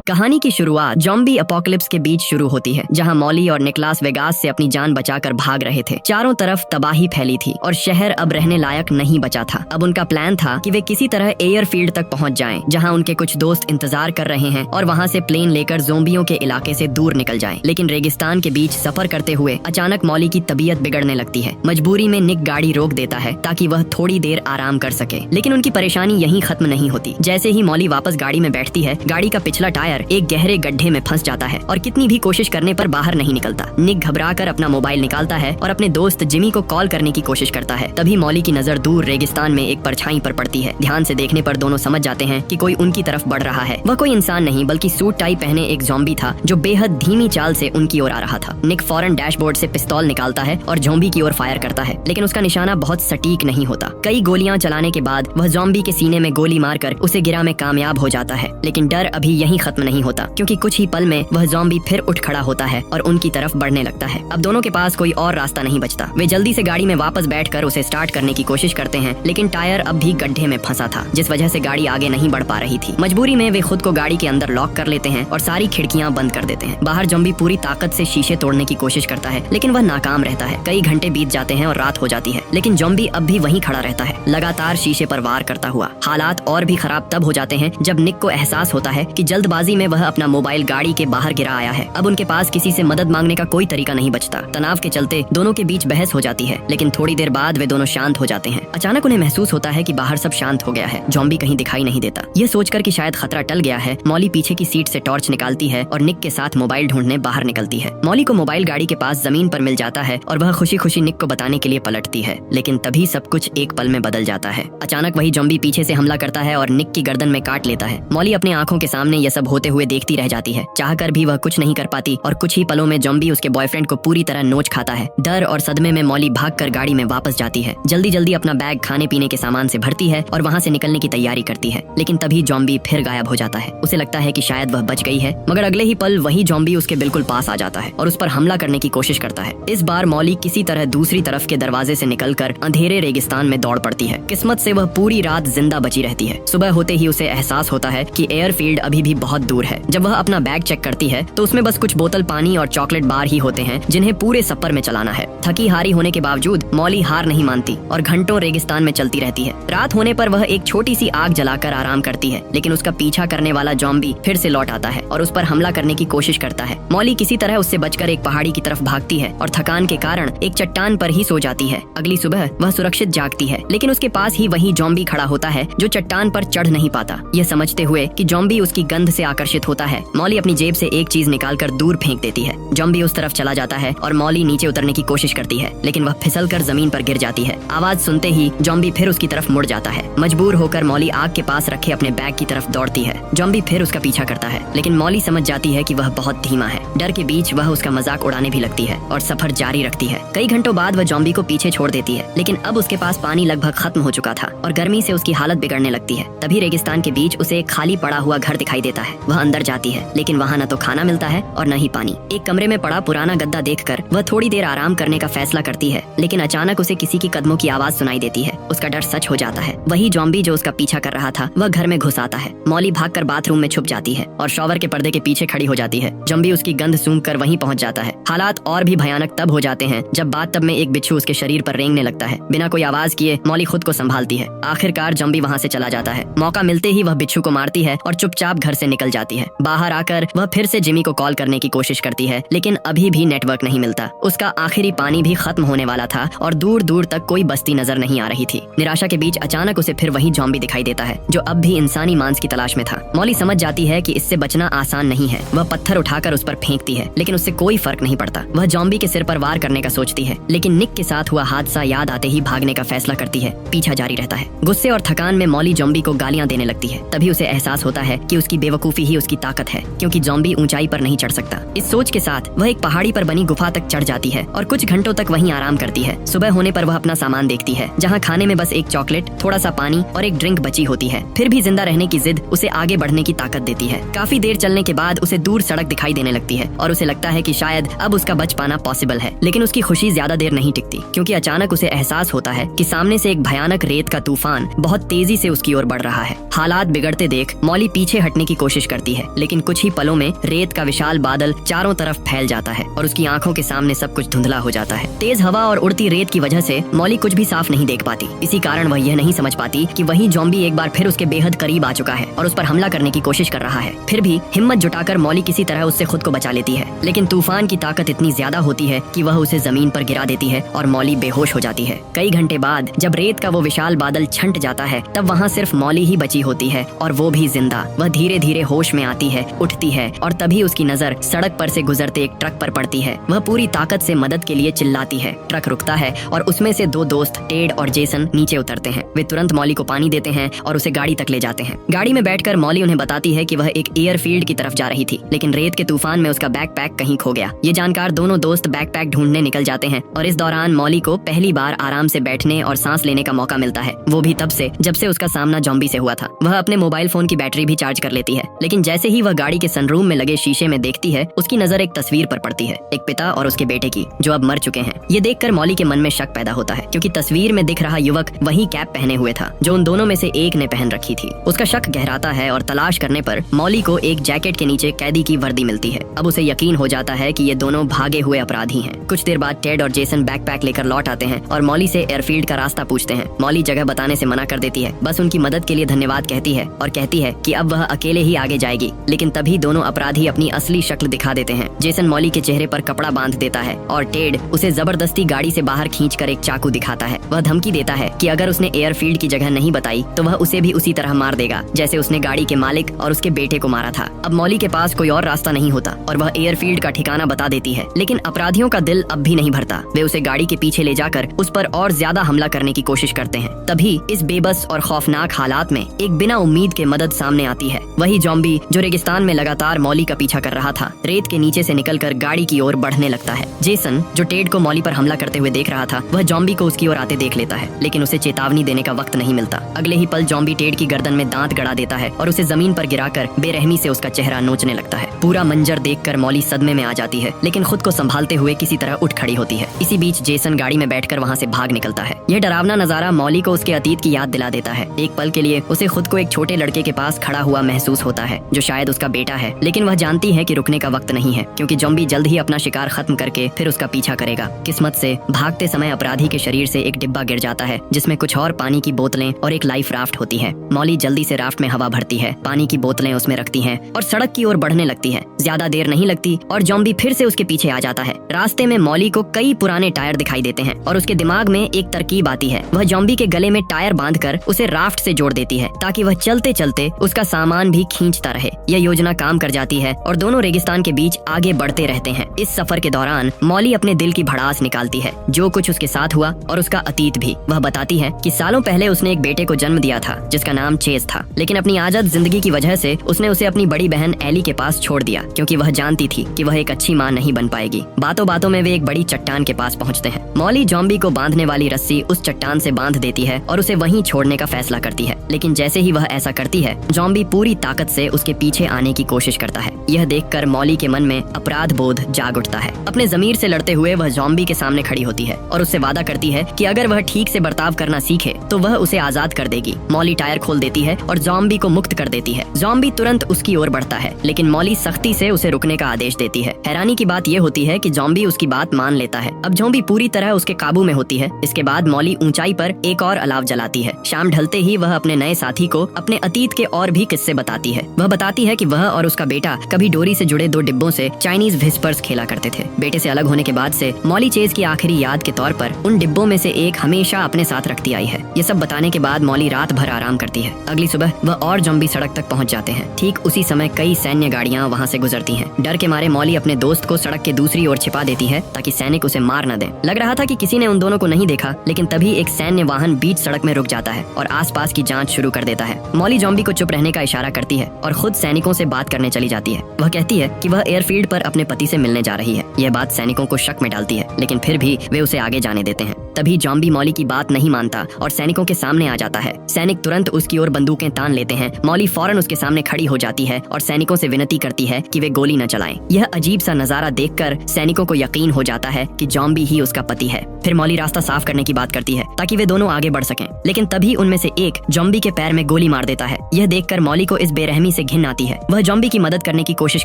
कहानी की शुरुआत ज़ॉम्बी अपोकलिप्स के बीच शुरू होती है, जहां मॉली और निकोलस वेगास से अपनी जान बचाकर भाग रहे थे। चारों तरफ तबाही फैली थी और शहर अब रहने लायक नहीं बचा था। अब उनका प्लान था कि वे किसी तरह एयरफील्ड तक पहुंच जाएं, जहां उनके कुछ दोस्त इंतजार कर रहे हैं और वहां से प्लेन लेकर ज़ॉम्बियों के इलाके से दूर निकल जाएं। लेकिन रेगिस्तान के बीच सफर करते हुए अचानक मॉली की तबीयत बिगड़ने लगती है। मजबूरी में निक गाड़ी रोक देता है ताकि वह थोड़ी देर आराम कर सके, लेकिन उनकी परेशानी यहीं खत्म नहीं होती। जैसे ही मॉली वापस गाड़ी में बैठती है, गाड़ी का पिछला टायर एक गहरे गड्ढे में फंस जाता है और कितनी भी कोशिश करने पर बाहर नहीं निकलता। निक घबराकर अपना मोबाइल निकालता है और अपने दोस्त जिमी को कॉल करने की कोशिश करता है। तभी मॉली की नजर दूर रेगिस्तान में एक परछाई पर पड़ती है। ध्यान से देखने पर दोनों समझ जाते हैं कि कोई उनकी तरफ बढ़ रहा है। वह कोई इंसान नहीं बल्कि सूट टाई पहने एक ज़ॉम्बी था जो बेहद धीमी चाल से उनकी ओर आ रहा था। निक फौरन डैशबोर्ड से पिस्तौल निकालता है और ज़ॉम्बी की ओर फायर करता है, लेकिन उसका निशाना बहुत सटीक नहीं होता। कई गोलियां चलाने के बाद वह ज़ॉम्बी के सीने में गोली मारकर उसे गिरा में कामयाब हो जाता है। लेकिन डर अभी यहीं खत्म नहीं होता, क्योंकि कुछ ही पल में वह ज़ॉम्बी फिर उठ खड़ा होता है और उनकी तरफ बढ़ने लगता है। अब दोनों के पास कोई और रास्ता नहीं बचता। वे जल्दी से गाड़ी में वापस बैठकर उसे स्टार्ट करने की कोशिश करते हैं, लेकिन टायर अब भी गड्ढे में फंसा था, जिस वजह से गाड़ी आगे नहीं बढ़ पा रही थी। मजबूरी में वे खुद को गाड़ी के अंदर लॉक कर लेते हैं और सारी खिड़कियां बंद कर देते हैं। बाहर ज़ॉम्बी पूरी ताकत से शीशे तोड़ने की कोशिश करता है, लेकिन वह नाकाम रहता है। कई घंटे बीत जाते हैं और रात हो जाती है, लेकिन ज़ॉम्बी अब भी वहीं खड़ा रहता है, लगातार शीशे पर वार करता हुआ। हालात और भी खराब तब हो जाते हैं जब निक को एहसास होता है कि जल्दबाजी में वह अपना मोबाइल गाड़ी के बाहर गिरा आया है। अब उनके पास किसी से मदद मांगने का कोई तरीका नहीं बचता। तनाव के चलते दोनों के बीच बहस हो जाती है, लेकिन थोड़ी देर बाद वे दोनों शांत हो जाते हैं। अचानक उन्हें महसूस होता है कि बाहर सब शांत हो गया है, ज़ॉम्बी कहीं दिखाई नहीं देता। यह सोचकर कि शायद खतरा टल गया है, मॉली पीछे की सीट से टॉर्च निकालती है और निक के साथ मोबाइल ढूंढने बाहर निकलती है। मॉली को मोबाइल गाड़ी के पास जमीन पर मिल जाता है और वह खुशी खुशी निक को बताने के लिए पलटती है, लेकिन तभी सब कुछ एक पल में बदल जाता है। अचानक वही ज़ॉम्बी पीछे से हमला करता है और निक की गर्दन में काट लेता है। मॉली अपनी आंखों के सामने यह सब होते हुए देखती रह जाती है। चाहकर भी वह कुछ नहीं कर पाती और कुछ ही पलों में ज़ॉम्बी उसके बॉयफ्रेंड को पूरी तरह नोच खाता है। डर और सदमे में मॉली भागकर गाड़ी में वापस जाती है। जल्दी जल्दी अपना बैग खाने पीने के सामान से भरती है और वहाँ से निकलने की तैयारी करती है, लेकिन तभी ज़ॉम्बी फिर गायब हो जाता है। उसे लगता है कि शायद वह बच गई है, मगर अगले ही पल वही ज़ॉम्बी उसके बिल्कुल पास आ जाता है और उस पर हमला करने की कोशिश करता है। इस बार मॉली किसी तरह दूसरी तरफ के दरवाजे से निकलकर अंधेरे रेगिस्तान में दौड़ पड़ती है। किस्मत से वह पूरी रात जिंदा बची रहती है। सुबह होते ही उसे एहसास होता है कि एयरफील्ड अभी भी बहुत दूर है। जब वह अपना बैग चेक करती है तो उसमें बस कुछ बोतल पानी और चॉकलेट बार ही होते हैं, जिन्हें पूरे सफर में चलाना है। थकी हारी होने के बावजूद मॉली हार नहीं मानती और घंटों रेगिस्तान में चलती रहती है। रात होने पर वह एक छोटी सी आग जलाकर आराम करती है, लेकिन उसका पीछा करने वाला ज़ॉम्बी फिर से लौट आता है और उस पर हमला करने की कोशिश करता है। मॉली किसी तरह उससे बचकर एक पहाड़ी की तरफ भागती है और थकान के कारण एक चट्टान पर ही सो जाती है। अगली सुबह वह सुरक्षित जागती है, लेकिन उसके पास ही वही ज़ॉम्बी खड़ा होता है जो चट्टान पर चढ़ नहीं पाता। यह समझते हुए कि ज़ॉम्बी उसकी गंध से आकर्षित होता है, मॉली अपनी जेब से एक चीज निकालकर दूर फेंक देती है। ज़ॉम्बी उस तरफ चला जाता है और मॉली नीचे उतरने की कोशिश करती है, लेकिन वह फिसलकर जमीन पर गिर जाती है। आवाज सुनते ही ज़ॉम्बी फिर उसकी तरफ मुड़ जाता है। मजबूर होकर मॉली आग के पास रखे अपने बैग की तरफ दौड़ती है। ज़ॉम्बी फिर उसका पीछा करता है, लेकिन मॉली समझ जाती है कि वह बहुत धीमा है। डर के बीच वह उसका मजाक उड़ाने भी लगती है और सफर जारी रखती है। कई घंटों बाद वह ज़ॉम्बी को पीछे छोड़ देती है, लेकिन अब उसके पास पानी लगभग खत्म हो चुका था और गर्मी से उसकी हालत बिगड़ने लगती है। तभी रेगिस्तान के बीच उसे एक खाली पड़ा हुआ घर दिखाई देता है। वह अंदर जाती है, लेकिन वहाँ न तो खाना मिलता है और न ही पानी। एक कमरे में पड़ा पुराना गद्दा देखकर वह थोड़ी देर आराम करने का फैसला करती है, लेकिन अचानक उसे किसी की कदमों की आवाज सुनाई देती है। उसका डर सच हो जाता है। वही ज़ॉम्बी जो उसका पीछा कर रहा था वह घर में घुस आता है। मॉली भागकर बाथरूम में छुप जाती है और शॉवर के पर्दे के पीछे खड़ी हो जाती है। ज़ॉम्बी उसकी गंध सूंघकर वहीं पहुंच जाता है। हालात और भी भयानक तब हो जाते हैं जब बाथटब में एक बिच्छू उसके शरीर पर रेंगने लगता है। बिना कोई आवाज किए मॉली खुद को संभालती है। आखिरकार ज़ॉम्बी वहाँ से चला जाता है। मौका मिलते ही वह बिच्छू को मारती है और चुपचाप घर से निकल जाती है। बाहर आकर वह फिर से जिमी को कॉल करने की कोशिश करती है, लेकिन अभी भी नेटवर्क नहीं मिलता। उसका आखिरी पानी भी खत्म होने वाला था और दूर दूर तक कोई बस्ती नजर नहीं आ रही थी। निराशा के बीच अचानक उसे फिर वही ज़ॉम्बी दिखाई देता है जो अब भी इंसानी मांस की तलाश में था। मॉली समझ जाती है कि इससे बचना आसान नहीं है। वह पत्थर उठाकर उस पर फेंकती है, लेकिन उससे कोई फर्क नहीं पड़ता। वह ज़ॉम्बी के सिर पर वार करने का सोचती है, लेकिन निक के साथ हुआ हादसा याद आते ही भागने का फैसला करती है। पीछा जारी रहता है। गुस्से और थकान में मॉली ज़ॉम्बी को गालियां देने लगती है। तभी उसे एहसास होता है कि उसकी बेवकूफी ही उसकी ताकत है, क्योंकि ज़ॉम्बी ऊंचाई पर नहीं चढ़ सकता। इस सोच के साथ वह एक पहाड़ी पर बनी गुफा तक चढ़ जाती है और कुछ घंटों तक वहीं आराम करती है। सुबह होने पर वह अपना सामान देखती है, जहाँ खाने में बस एक चॉकलेट, थोड़ा सा पानी और एक ड्रिंक बची होती है। फिर भी जिंदा रहने की जिद उसे आगे बढ़ने की ताकत देती है। काफी देर चलने के बाद उसे दूर सड़क दिखाई देने लगती है और उसे लगता है कि शायद अब उसका बच पाना पॉसिबल है। लेकिन उसकी खुशी ज्यादा देर नहीं टिकती, क्योंकि अचानक उसे एहसास होता है कि सामने से एक भयानक रेत का तूफान बहुत तेजी से उसकी ओर बढ़ रहा है। हालात बिगड़ते देख मॉली पीछे हटने की कोशिश करती है, लेकिन कुछ ही पलों में रेत का विशाल बादल चारों तरफ फैल जाता है और उसकी आंखों के सामने सब कुछ धुंधला हो जाता है। तेज हवा और उड़ती रेत की वजह से मॉली कुछ भी साफ नहीं देख पाती। इसी कारण वह यह नहीं समझ पाती कि वही ज़ॉम्बी एक बार फिर उसके बेहद करीब आ चुका है और उस पर हमला करने की कोशिश कर रहा है। फिर भी हिम्मत जुटाकर मॉली किसी तरह उससे खुद को बचा लेती है, लेकिन तूफान की ताकत इतनी ज्यादा होती है कि वह उसे जमीन पर गिरा देती है और मॉली बेहोश हो जाती है। कई घंटे बाद जब रेत का वो विशाल बादल छंट जाता है, तब वहाँ सिर्फ मॉली ही बची होती है और वो भी जिंदा। वह धीरे धीरे होश में आती है, उठती है और तभी उसकी नजर सड़क पर से गुजरते एक ट्रक पर पड़ती है। वह पूरी ताकत से मदद के लिए चिल्लाती है। ट्रक रुकता है और उसमें से दो दोस्त टेड और जेसन नीचे उतरते हैं। वे तुरंत मॉली को पानी देते हैं और उसे गाड़ी तक ले जाते हैं। गाड़ी में बैठकर मॉली उन्हें बताती है कि वह एक एयरफील्ड की तरफ जा रही थी, लेकिन रेत के तूफान में उसका बैकपैक कहीं खो गया। ये जानकर दोनों दोस्त बैकपैक ढूंढने निकल जाते हैं और इस दौरान मॉली को पहली बार आराम से बैठने और सांस लेने का मौका मिलता है। वो भी तब से जब से उसका सामना ज़ॉम्बी से हुआ था। वह अपने मोबाइल फोन की बैटरी भी चार्ज कर लेती है, लेकिन जैसे ही वह गाड़ी के सनरूम में लगे शीशे में देखती है, उसकी नजर एक तस्वीर पर पड़ती है, एक पिता और उसके बेटे की, जो अब मर चुके हैं। ये देखकर मॉली के मन में शक पैदा होता है, क्योंकि तस्वीर में दिख रहा युवक वही कैप पहने हुए था जो उन दोनों में से एक ने पहन रखी थी। उसका शक गहराता है और तलाश करने पर मॉली को एक जैकेट के नीचे कैदी की वर्दी मिलती है। अब उसे यकीन हो जाता है कि ये दोनों भागे हुए अपराधी हैं। कुछ देर बाद टेड और जेसन बैकपैक लेकर लौट आते हैं और मॉली से एयरफील्ड का रास्ता पूछते हैं। मॉली जगह बताने से मना कर देती है, बस उनकी मदद के लिए धन्यवाद कहती है और कहती है कि अब वह अकेले ही आगे जाएगी। लेकिन तभी दोनों अपराधी अपनी असली शक्ल दिखा देते हैं। जेसन मॉली के चेहरे पर कपड़ा बांध देता है और टेड उसे जबरदस्ती गाड़ी से बाहर खींचकर एक चाकू दिखाता है। वह धमकी देता है कि अगर उसने एयरफील्ड की जगह नहीं बताई तो वह उसे भी उसी तरह मार देगा जैसे उसने गाड़ी के मालिक और उसके बेटे को मारा था। अब मॉली के पास कोई और रास्ता नहीं होता और वह एयरफील्ड का ठिकाना बता देती है, लेकिन अपराधियों का दिल अब भी नहीं भरता। वे उसे गाड़ी के पीछे ले जाकर उस पर और ज्यादा हमला करने की कोशिश करते हैं। तभी इस बेबस और खौफनाक हालात में एक बिना उम्मीद के मदद सामने आती है। वही ज़ॉम्बी जो रेगिस्तान में लगातार मॉली का पीछा कर रहा था, रेत के नीचे से निकलकर गाड़ी की ओर बढ़ने लगता है। जेसन जो टेड को मॉली पर हमला करते हुए देख रहा था, वह ज़ॉम्बी को उसकी ओर आते देख लेता है, लेकिन उसे चेतावनी देने का वक्त नहीं मिलता। अगले ही पल ज़ॉम्बी टेड की गर्दन में दांत गड़ा देता है और उसे जमीन पर गिराकर बेरहमी से उसका चेहरा नोचने लगता है। पूरा मंजर देखकर मॉली सदमे में आ जाती है, लेकिन खुद को संभालते हुए किसी तरह उठ खड़ी होती है। इसी बीच जेसन गाड़ी में बैठकर वहाँ से भाग निकलता है। यह डरावना नजारा मॉली को उसके अतीत की याद दिला देता है। एक पल के लिए उसे खुद को एक छोटे लड़के के पास खड़ा हुआ महसूस होता है, जो शायद उसका बेटा है, लेकिन वह जानती है कि रुकने का वक्त नहीं है, क्योंकि ज़ॉम्बी जल्द ही अपना शिकार खत्म करके फिर उसका पीछा करेगा। किस्मत से भागते समय अपराधी के शरीर से एक डिब्बा गिर जाता है, जिसमें कुछ और पानी की बोतलें और एक लाइफ राफ्ट होती है। मॉली जल्दी से राफ्ट में हवा भरती है, पानी की बोतलें उसमें रखती है और सड़क की ओर बढ़ने लगती है। ज्यादा देर नहीं लगती और ज़ॉम्बी फिर से उसके पीछे आ जाता है। रास्ते में मॉली को कई पुराने टायर दिखाई देते हैं और उसके दिमाग में एक तरकीब आती है। वह ज़ॉम्बी के गले में टायर बांधकर उसे राफ्ट से जोड़ देती है, ताकि वह चलते चलते उसका सामान भी खींचता रहे। यह योजना काम कर जाती है और दोनों रेगिस्तान के बीच आगे बढ़ते रहते हैं। इस सफर के दौरान मॉली अपने दिल की भड़ास निकालती है, जो कुछ उसके साथ हुआ और उसका अतीत भी। वह बताती है कि सालों पहले उसने एक बेटे को जन्म दिया था जिसका नाम चेज था, लेकिन अपनी आज़ाद जिंदगी की वजह से उसने उसे अपनी बड़ी बहन एली के पास छोड़ दिया, क्योंकि वह जानती थी कि वह एक अच्छी माँ नहीं बन पाएगी। बातों बातों में वे एक बड़ी चट्टान के पास पहुँचते हैं। मॉली ज़ॉम्बी को बांधने वाली रस्सी उस चट्टान से बांध देती है और उसे वहीं छोड़ने का फैसला करती है, लेकिन जैसे ही वह ऐसा करती है, ज़ॉम्बी पूरी ताकत से उसके पीछे आने की कोशिश करता है। यह देखकर मॉली के मन में अपराध बोध जाग उठता है। अपने ज़मीर से लड़ते हुए वह ज़ॉम्बी के सामने खड़ी होती है और उससे वादा करती है कि अगर वह ठीक से बर्ताव करना सीखे तो वह उसे आजाद कर देगी। मॉली टायर खोल देती है और ज़ॉम्बी को मुक्त कर देती है। ज़ॉम्बी तुरंत उसकी ओर बढ़ता है, लेकिन मॉली सख्ती से उसे रुकने का आदेश देती है। हैरानी की बात यह होती है कि ज़ॉम्बी उसकी बात मान लेता है। अब ज़ॉम्बी पूरी तरह उसके काबू में होती है। इसके बाद मॉली ऊंचाई पर एक और अलाव जलाती है। शाम ढलते ही वह अपने नए साथी को अपने अतीत के और भी किस्से बताती है। वह बताती है कि वह और उसका बेटा कभी डोरी से जुड़े 2 डिब्बों से चाइनीज व्हिस्पर्स खेला करते थे। बेटे से अलग होने के बाद से मॉली चेज की आखिरी याद के तौर पर उन डिब्बों में से एक हमेशा अपने साथ रखती आई है। ये सब बताने के बाद मॉली रात भर आराम करती है। अगली सुबह वह और ज़ॉम्बी सड़क तक पहुंच जाते हैं। ठीक उसी समय कई सैन्य गाड़ियां वहां से गुजरती हैं। डर के मारे मॉली अपने दोस्त को सड़क के दूसरी ओर छिपा देती है, ताकि सैनिक उसे मार न दें। लग रहा था कि किसी ने उन दोनों को नहीं देखा, लेकिन तभी एक सैन्य वाहन बीच सड़क में रुक जाता है और आसपास की जांच शुरू कर देता है। मॉली ज़ॉम्बी को चुप रहने का इशारा करती है और खुद सैनिकों से बात करने चली जाती है। वह कहती है कि वह एयरफील्ड पर अपने पति से मिलने जा रही है। यह बात सैनिकों को शक में डालती है, लेकिन फिर भी वे उसे आगे जाने देते हैं। तभी ज़ॉम्बी मॉली की बात नहीं मानता और सैनिकों के सामने आ जाता है। सैनिक तुरंत उसकी ओर बंदूकें तान लेते हैं। मॉली फौरन उसके सामने खड़ी हो जाती है और सैनिकों से विनती करती है कि वे गोली न चलाएं। यह अजीब सा नजारा देखकर सैनिकों को यकीन हो जाता है कि ज़ॉम्बी ही उसका पति है। फिर मॉली रास्ता साफ करने की बात करती है ताकि वे दोनों आगे बढ़ सकें, लेकिन तभी उनमें से एक ज़ॉम्बी के पैर में गोली मार देता है। यह देखकर मॉली को इस बेरहमी से घिन आती है। वह जॉम्बी की मदद करने की कोशिश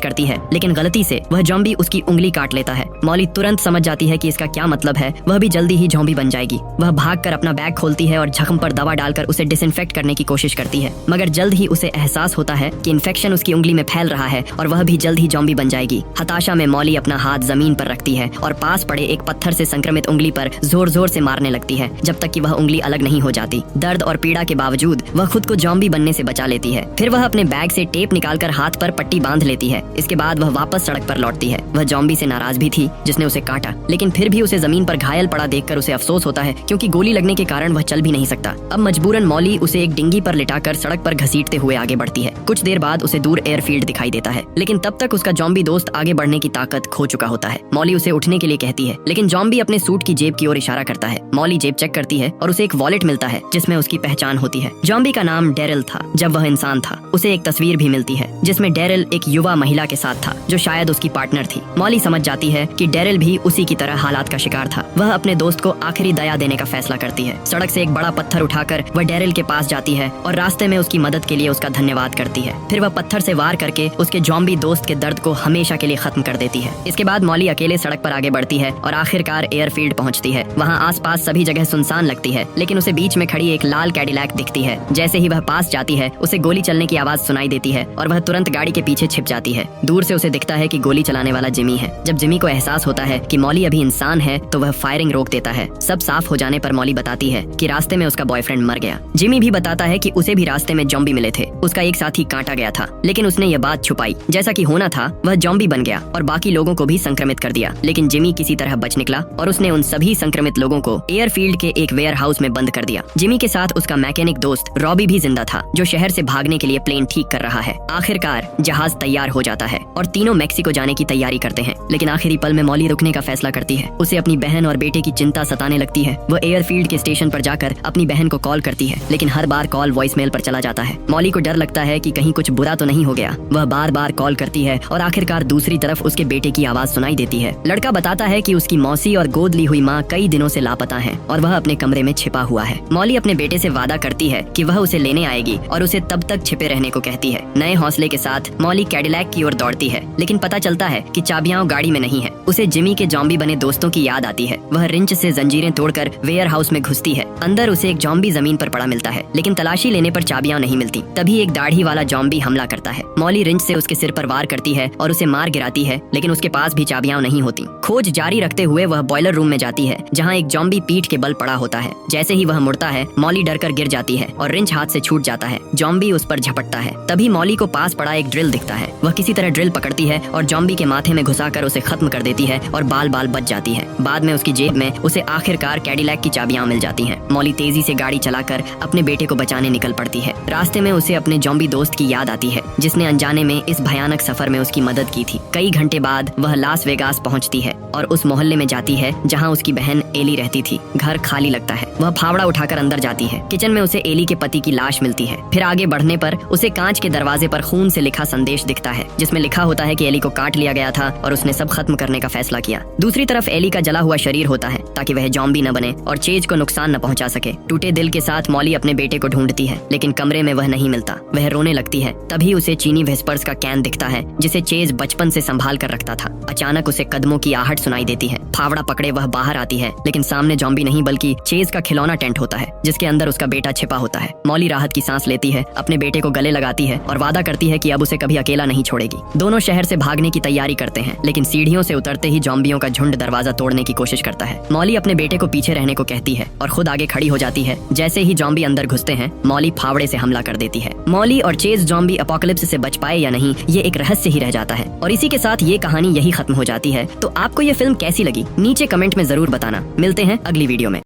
करती है, लेकिन गलती से वह जॉम्बी उसकी उंगली काट लेता है। मॉली तुरंत समझ जाती है कि इसका क्या मतलब है, वह भी जल्दी ही जॉम्बी बन जाएगी। वह भागकर अपना बैग खोलती है और जख्म पर दवा डालकर उसे डिसइंफेक्ट करने की कोशिश करती है, मगर जल्द ही उसे एहसास होता है कि इन्फेक्शन उसकी उंगली में फैल रहा है और वह भी जल्द ही जॉम्बी बन जाएगी। हताशा में मॉली अपना हाथ जमीन पर रखती है और पास पड़े एक पत्थर से संक्रमित उंगली पर जोर जोर से मारने लगती है, जब तक कि वह उंगली अलग नहीं हो जाती। दर्द और पीड़ा के बावजूद वह खुद को जॉम्बी बनने से बचा लेती है। फिर वह अपने बैग से टेप निकालकर हाथ पर पट्टी बांध लेती है। इसके बाद वह वापस सड़क पर लौटती है। वह जॉम्बी से नाराज भी थी जिसने उसे काटा, लेकिन फिर भी उसे जमीन पर घायल पड़ा देखकर उसे अफसोस होता है, क्योंकि गोली लगने के कारण वह चल भी नहीं सकता। अब मजबूरन मॉली उसे एक डिंगी पर लिटाकर सड़क पर घसीटते हुए आगे बढ़ती है। कुछ देर बाद उसे दूर एयरफील्ड दिखाई देता है, लेकिन तब तक उसका जॉम्बी दोस्त आगे बढ़ने की ताकत खो चुका होता है। मॉली उसे उठने के लिए कहती है, लेकिन जॉम्बी अपने सूट की जेब की ओर इशारा करता है। मॉली जेब चेक करती है और उसे एक वॉलेट मिलता है जिसमें उसकी पहचान होती है। जॉम्बी का नाम डेरिल था। जब वह इंसान था, उसे एक तस्वीर भी मिलती है जिसमें डेरिल एक युवा महिला के साथ था जो शायद उसकी पार्टनर थी। मॉली समझ जाती है कि डेरिल भी उसी की तरह हालात का शिकार था। वह अपने दोस्त को आखिरी दया देने का फैसला करती है। सड़क से एक बड़ा पत्थर उठाकर वह डेरिल के पास जाती है और रास्ते में उसकी मदद के लिए उसका धन्यवाद करती है। फिर वह पत्थर से वार करके उसके जॉम्बी दोस्त के दर्द को हमेशा के लिए खत्म कर देती है। इसके बाद मॉली अकेले सड़क पर आगे बढ़ती है और आखिरकार एयरफील्ड पहुंचती है। वहां आसपास सभी जगह सुनसान लगती है, लेकिन उसे बीच में खड़ी एक लाल कैडिलैक दिखती है। जैसे ही वह पास जाती है, उसे गोली चलने की आवाज सुनाई देती है और वह तुरंत गाड़ी के पीछे छिप जाती है। दूर से उसे दिखता है कि गोली चलाने वाला जिमी है। जब जिमी को एहसास होता है कि मॉली अभी इंसान है, तो वह फायरिंग रोक देता है। सब साफ हो जाने पर मॉली बताती है कि रास्ते में उसका बॉयफ्रेंड मर गया। जिमी भी बताता है कि उसे भी रास्ते में जॉम्बी मिले थे। उसका एक साथी काटा गया था, लेकिन उसने यह बात छुपाई। जैसा कि होना था, वह जॉम्बी बन गया और बाकी लोगों को भी संक्रमित कर दिया। लेकिन जिमी किसी तरह बच निकला और उसने उन सभी संक्रमित लोगों को एयरफील्ड के एक वेयर हाउस में बंद कर दिया। जिमी के साथ उसका मैकेनिक दोस्त रॉबी भी जिंदा था, जो शहर से भागने के लिए प्लेन ठीक कर रहा है। आखिरकार जहाज तैयार हो जाता है और तीनों मेक्सिको जाने की तैयारी करते हैं, लेकिन आखिरी पल में मॉली रुकने का फैसला करती है। उसे अपनी बहन और बेटे की चिंता सताने लगती है। वह एयरफील्ड के स्टेशन पर जाकर अपनी बहन को कॉल करती है, लेकिन हर बार कॉल वॉइसमेल पर चला जाता है। मॉली को डर लगता है कि कहीं कुछ बुरा तो नहीं हो गया। वह बार बार कॉल करती है और आखिरकार दूसरी तरफ उसके बेटे की आवाज सुनाई देती है। लड़का बताता है कि उसकी मौसी और गोद ली हुई माँ कई दिनों से लापता है और वह अपने कमरे में छिपा हुआ है। मॉली अपने बेटे से वादा करती है कि वह उसे लेने आएगी और उसे तब तक छिपे रहने को कहती है। नए हौसले के साथ मॉली कैडिलैक की ओर दौड़ती है, लेकिन पता चलता है कि चाबियां गाड़ी में नहीं है। उसे जिमी के जॉम्बी बने दोस्तों की याद आती है। वह रिंच से जंजीरें तोड़कर वेयर हाउस में घुसती है। अंदर उसे एक जॉम्बी जमीन पर पड़ा मिलता है, लेकिन तलाशी लेने पर चाबियां नहीं मिलती। तभी एक दाढ़ी वाला जॉम्बी हमला करता है। मॉली रिंच से उसके सिर पर वार करती है और उसे मार गिराती है, लेकिन उसके पास भी चाबियां नहीं होती। खोज जारी रखते हुए वह बॉयलर रूम में जाती है, जहाँ एक जॉम्बी पीठ के बल पड़ा होता है। जैसे ही वह मुड़ता है, मॉली डरकर गिर जाती है और रिंच हाथ से छूट जाता है। जॉम्बी उस पर झपटता है। तभी मॉली को पास पड़ा एक ड्रिल दिखता है। वह किसी तरह ड्रिल पकड़ती है और जॉम्बी के माथे में घुसाकर उसे खत्म कर देती है और बाल बाल बच जाती है। बाद में उसकी जेब में उसे आखिरकार कैडिलैक की चाबियां मिल जाती हैं। मॉली तेजी से गाड़ी चलाकर अपने बेटे को बचाने निकल पड़ती है। रास्ते में उसे अपने जॉम्बी दोस्त की याद आती है, जिसने अनजाने में इस भयानक सफर में उसकी मदद की थी। कई घंटे बाद वह लास वेगास पहुंचती है और उस मोहल्ले में जाती है जहां उसकी बहन एली रहती थी। घर खाली लगता है। वह फावड़ा उठाकर अंदर जाती है। किचन में उसे एली के पति की लाश मिलती है। फिर आगे बढ़ने पर उसे कांच के दरवाजे पर खून से लिखा संदेश दिखता है, जिसमें लिखा होता है कि एली को काट लिया गया था और उसने सब खत्म करने का फैसला किया। दूसरी तरफ एली का जला हुआ शरीर होता है ताकि वह जॉम्बी न बने और चेज को नुकसान न पहुंचा सके। टूटे दिल के साथ मॉली अपने बेटे को ढूंढती है, लेकिन कमरे में वह नहीं मिलता। वह रोने लगती है। तभी उसे चीनी वेस्पर्स का कैन दिखता है, जिसे चेज बचपन से संभाल कर रखता था। अचानक उसे कदमों की आहट सुनाई देती है। फावड़ा पकड़े वह बाहर आती है, लेकिन सामने जॉम्बी नहीं बल्कि चेज का खिलौना टेंट होता है, जिसके अंदर उसका बेटा छिपा होता है। मॉली राहत की सांस लेती है, अपने बेटे को गले लगाती है और वादा करती है कि अब उसे कभी अकेला नहीं छोड़ेगी। दोनों शहर से भागने की तैयारी करते हैं, लेकिन सीढ़ियों से उतरते ही जॉम्बियों का झुंड दरवाजा तोड़ने की कोशिश करता है। मॉली अपने बेटे को पीछे रहने को कहती है और खुद आगे खड़ी हो जाती है। जैसे ही जॉम्बी अंदर घुसते हैं, मॉली फावड़े से हमला कर देती है। मॉली और चेज जॉम्बी अपोकलिप्स से बच पाए या नहीं, ये एक रहस्य ही रह जाता है। और इसी के साथ ये कहानी यही खत्म हो जाती है। तो आपको ये फिल्म कैसी लगी, नीचे कमेंट में जरूर बताना। मिलते हैं अगली वीडियो में।